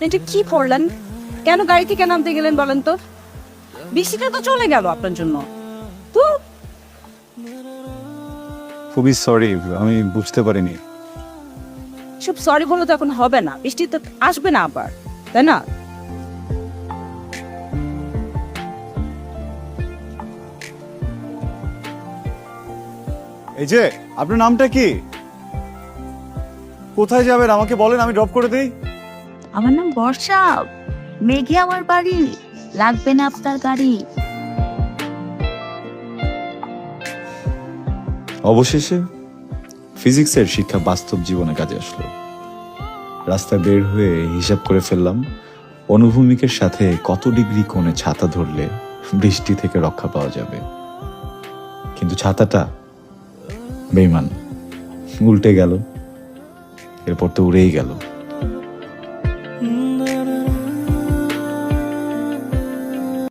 আপনি এটা কি করলেন? কেন গাড়ি থেকে নামতে গেলেন বলেন তো? বৃষ্টিটা তো চলে গেল আপনার জন্য। তো খুবই সরি, আমি বুঝতে পারিনি। সব সরি বলে তো এখন হবে না, বৃষ্টি তো আসবে না আবার, তাই না? এই যে, আপনার নামটা কি? কোথায় যাবেন আমাকে বলেন, আমি ড্রপ করে দিই। আমার নাম বর্ষা, মেঘে আমার বাড়ি, লাগবে না আপনার গাড়ি। অবশেষে ফিজিক্সের শিক্ষা বাস্তব জীবনে কাজে আসলো। রাস্তায় বের হয়ে হিসাব করে ফেললাম অনুভূমিকের সাথে কত ডিগ্রি কোণে ছাতা ধরলে বৃষ্টি থেকে রক্ষা পাওয়া যাবে। কিন্তু ছাতাটা বেইমান, উল্টে গেল, এরপর তো উড়েই গেল।